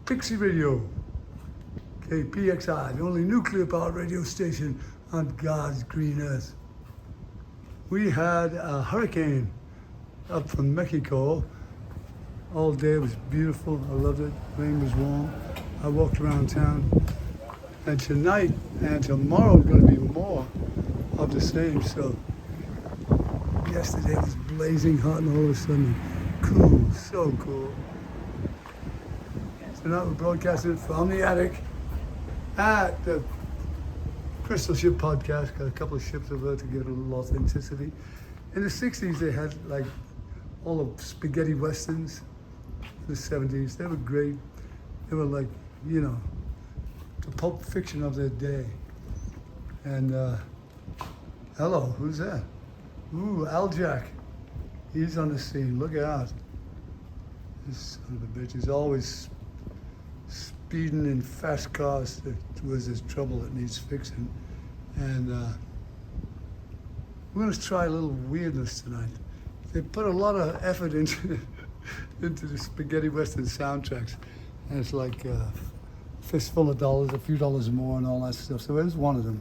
Pixie Radio, KPXI, the only nuclear powered radio station on God's green earth. We had a hurricane up from Mexico. All day it was beautiful. I loved it. Rain was warm. I walked around town. And tonight and tomorrow is going to be more of the same. So yesterday it was blazing hot and all of a sudden cool, so cool. Tonight we're broadcasting from the attic at the Crystal Ship Podcast. Got a couple of ships over to give it a little authenticity. In the 60s they had like all the spaghetti westerns. In the 70s, they were great. They were like, you know, the Pulp Fiction of their day. And hello, who's that? Ooh, Al Jack. He's on the scene. Look out. This son of a bitch is always speeding in fast cars towards this trouble that needs fixing. And we're going to try a little weirdness tonight. They put a lot of effort into the spaghetti western soundtracks. And it's like a fistful of dollars, a few dollars more and all that stuff. So there's one of them.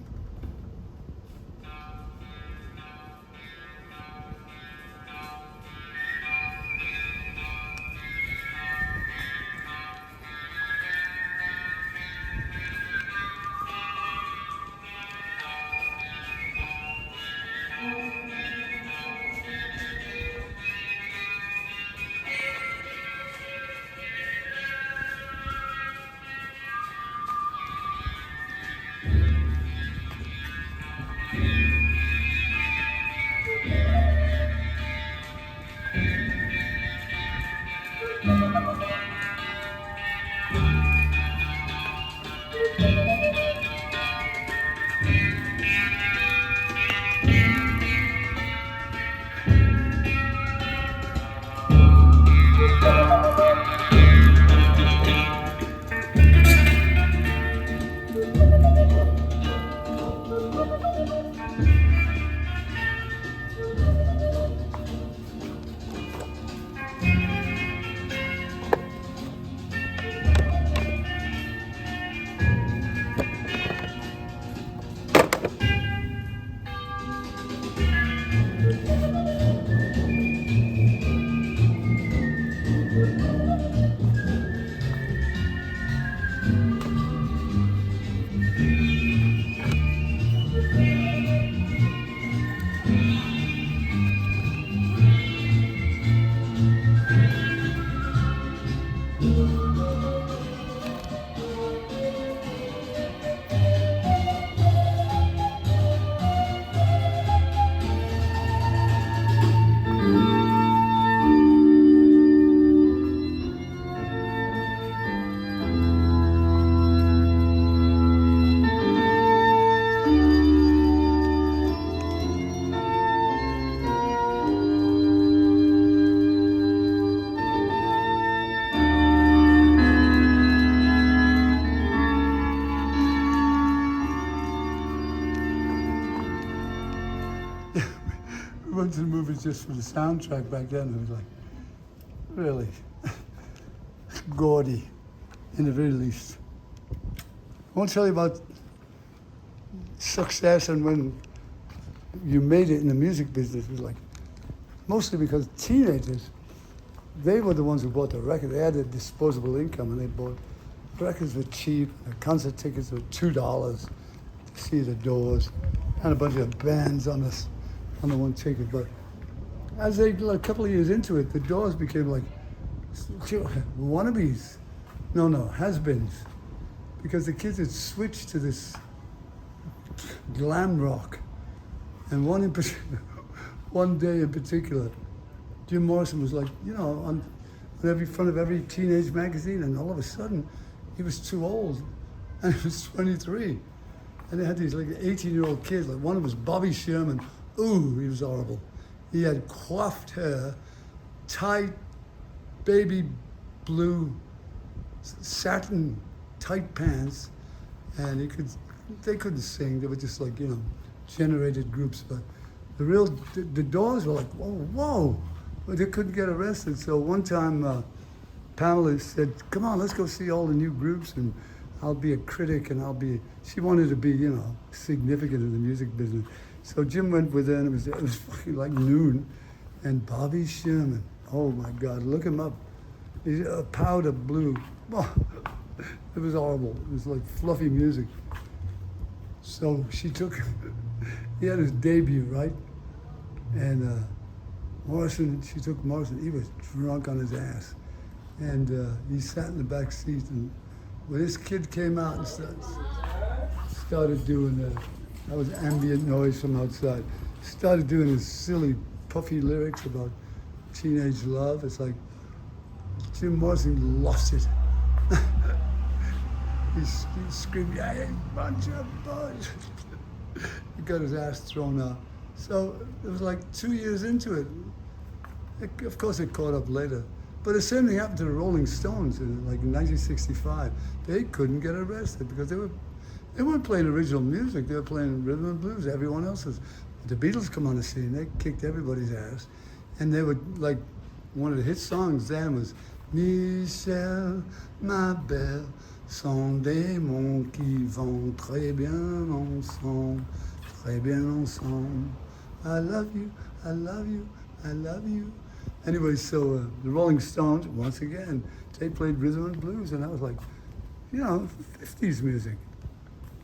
We went to the movies just for the soundtrack back then. It was like, really gaudy, in the very least. I won't tell you about success and when you made it in the music business. It was like, mostly because teenagers, they were the ones who bought the record. They had a disposable income and they bought, records were cheap, the concert tickets were $2 to see the Doors, and a bunch of bands on the one ticket. But as they, like, a couple of years into it, the Doors became like wannabes. No, has-beens. Because the kids had switched to this glam rock. And one day in particular, Jim Morrison was like, you know, on every front of every teenage magazine, and all of a sudden, he was too old, and he was 23. And they had these like 18-year-old kids, like one of them was Bobby Sherman. Ooh, he was horrible. He had coiffed hair, tight baby blue satin tight pants, and they couldn't sing. They were just like, you know, generated groups. But the Doors were like, whoa, but they couldn't get arrested. So one time Pamela said, "Come on, let's go see all the new groups, and I'll be a critic, and I'll be." She wanted to be, significant in the music business. So Jim went with her, and it was fucking like noon, and Bobby Sherman. Oh my God, look him up. He's a powder blue. Oh, it was horrible. It was like fluffy music. So she took him. He had his debut, right? And she took Morrison. He was drunk on his ass. And he sat in the back seat. And when this kid came out and started doing that was ambient noise from outside, started doing his silly, puffy lyrics about teenage love. It's like Jim Morrison lost it. he screamed, "I ain't a bunch of boys." He got his ass thrown out. So it was like 2 years into it. Of course, it caught up later. But the same thing happened to the Rolling Stones in 1965. They couldn't get arrested because they weren't playing original music. They were playing rhythm and blues. Everyone else's. The Beatles come on the scene. They kicked everybody's ass, and they would like one of the hit songs then was Michel, ma belle, sont des mots qui vont très bien ensemble, très bien ensemble. I love you, I love you, I love you. Anyway, so the Rolling Stones, once again, they played rhythm and blues, and I was like, 50s music,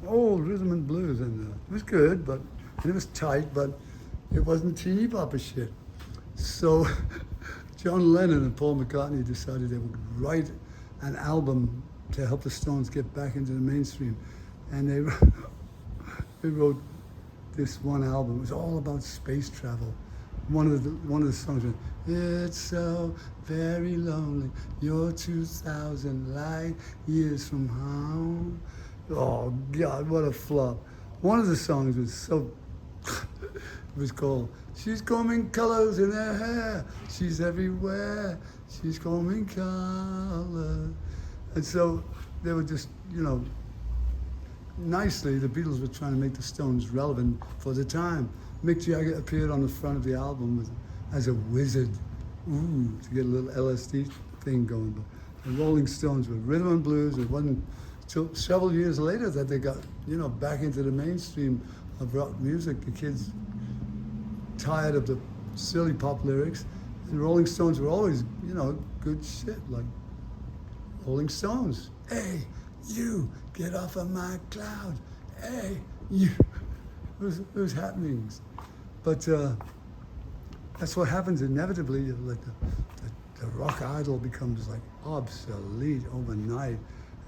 old rhythm and blues, and it was good, but it was tight, but it wasn't teeny bopper shit. So John Lennon and Paul McCartney decided they would write an album to help the Stones get back into the mainstream, and they wrote this one album. It was all about space travel. One of the songs was, "It's so very lonely, you're 2,000 light years from home." Oh God, what a flop. One of the songs was so, it was called, "She's coming colors in her hair, she's everywhere, she's coming colors." And so they were just, nicely, the Beatles were trying to make the Stones relevant for the time. Mick Jagger appeared on the front of the album as a wizard, to get a little LSD thing going. But the Rolling Stones were rhythm and blues. It wasn't until several years later that they got, back into the mainstream of rock music. The kids tired of the silly pop lyrics. And the Rolling Stones were always, good shit, like Rolling Stones. "Hey, you, get off of my cloud. Hey, you." It was happenings. But that's what happens inevitably. Like the rock idol becomes like obsolete overnight.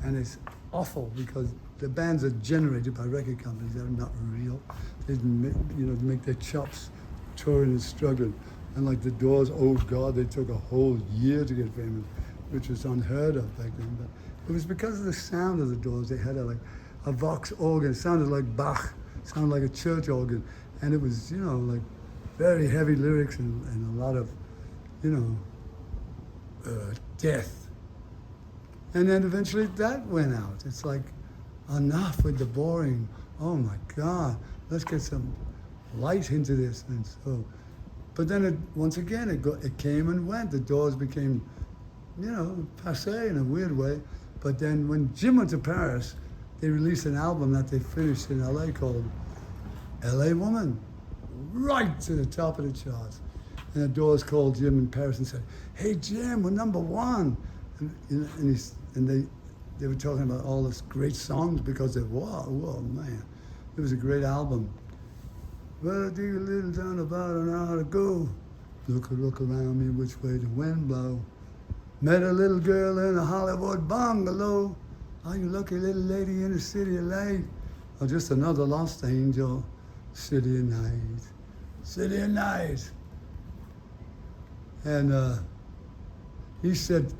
And it's awful because the bands are generated by record companies. They're not real. They make their chops touring and struggling. And like the Doors, oh God, they took a whole year to get famous, which was unheard of back then. But it was because of the sound of the Doors. They had a Vox organ. It sounded like Bach, sounded like a church organ. And it was, like very heavy lyrics and a lot of, death. And then eventually that went out. It's like, enough with the boring. Oh my God, let's get some light into this. And so, but then once again, it came and went. The Doors became, passé in a weird way. But then when Jim went to Paris, they released an album that they finished in LA called LA Woman, right to the top of the charts. And the Doors called Jim in Paris and said, "Hey Jim, we're #1." And they were talking about all this great songs because whoa, man, it was a great album. "Well, I dig a little down about an hour ago. Look around me, which way the wind blow. Met a little girl in a Hollywood bungalow. Are you lucky little lady in the city of light? Or just another lost angel? City of night, city of night." And they said,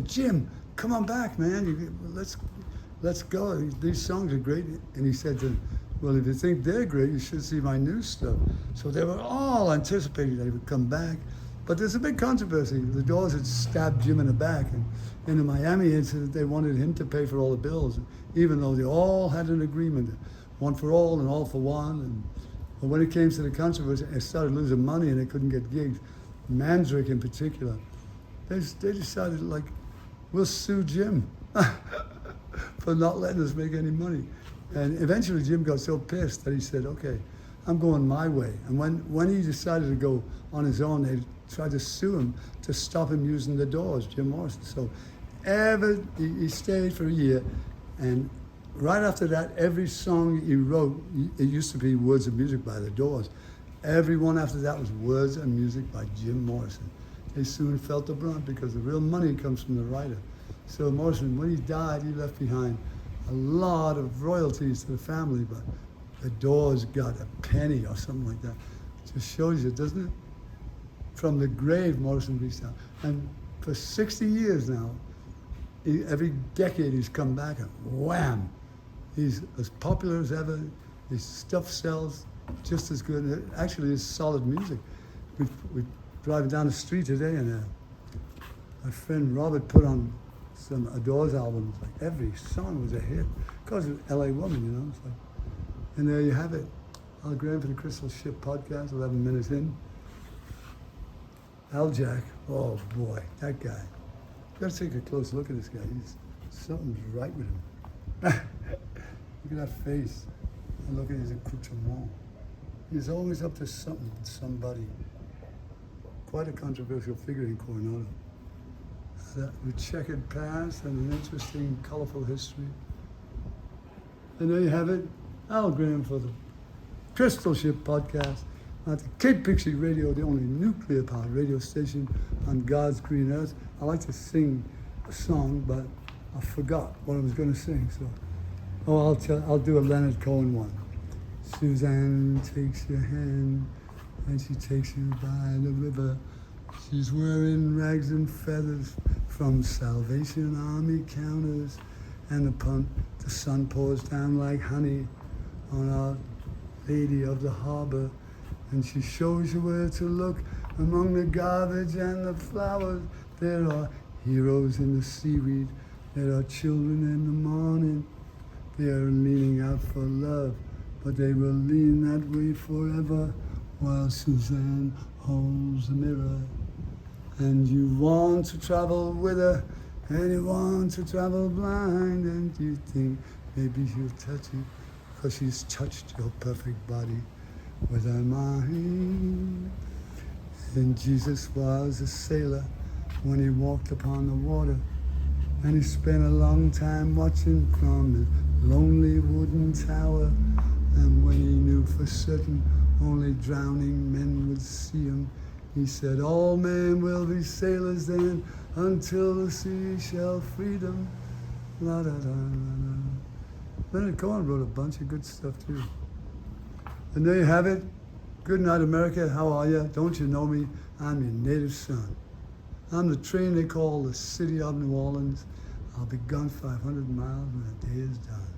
"Jim, come on back, man. Let's go. These songs are great." And he said to them, "Well, if you think they're great, you should see my new stuff." So they were all anticipating that he would come back. But there's a big controversy. The Doors had stabbed Jim in the back. And in the Miami incident, they wanted him to pay for all the bills, even though they all had an agreement, one for all and all for one. But when it came to the controversy, they started losing money and they couldn't get gigs. Mandrake in particular, they decided, like, we'll sue Jim for not letting us make any money. And eventually Jim got so pissed that he said, okay, I'm going my way. And when he decided to go on his own, they tried to sue him to stop him using the Doors, Jim Morrison. So he stayed for a year, and right after that, every song he wrote, it used to be words and music by the Doors. Every one after that was words and music by Jim Morrison. They soon felt the brunt because the real money comes from the writer. So Morrison, when he died, he left behind a lot of royalties to the family, but the Doors got a penny or something like that. Just shows you, doesn't it? From the grave, Morrison reached out. And for 60 years now, every decade he's come back and wham! He's as popular as ever. His stuff sells just as good. Actually, it's solid music. We driving down the street today, and my friend Robert put on some Doors albums. Like every song was a hit because of L.A. Woman, you know. It's like, and there you have it. Al Graham for the Crystal Ship podcast, 11 minutes in. Al Jack, oh boy, that guy. You gotta take a close look at this guy. Something's right with him. Look at that face. And look at his accoutrement. He's always up to something with somebody. Quite a controversial figure in Coronado. With checkered past and an interesting, colorful history. And there you have it. Al Graham for the Crystal Ship podcast at the Cape Pixie Radio, the only nuclear-powered radio station on God's green earth. I like to sing a song, but I forgot what I was going to sing. So, I'll do a Leonard Cohen one. Suzanne takes your hand and she takes you by the river. She's wearing rags and feathers from Salvation Army counters, and the sun pours down like honey on Our Lady of the Harbor, and she shows you where to look among the garbage and the flowers. There are heroes in the seaweed, there are children in the morning. They are leaning out for love, but they will lean that way forever while Suzanne holds the mirror. And you want to travel with her, and you want to travel blind, and you think maybe she'll touch you, because she's touched your perfect body with her mind. And Jesus was a sailor when he walked upon the water, and he spent a long time watching from his lonely wooden tower. And when he knew for certain only drowning men would see him, he said, all men will be sailors then until the sea shall freedom. La da da da da. Leonard Cohen wrote a bunch of good stuff too. And there you have it. Good night, America. How are you? Don't you know me? I'm your native son. I'm the train they call the city of New Orleans. I'll be gone 500 miles when the day is done.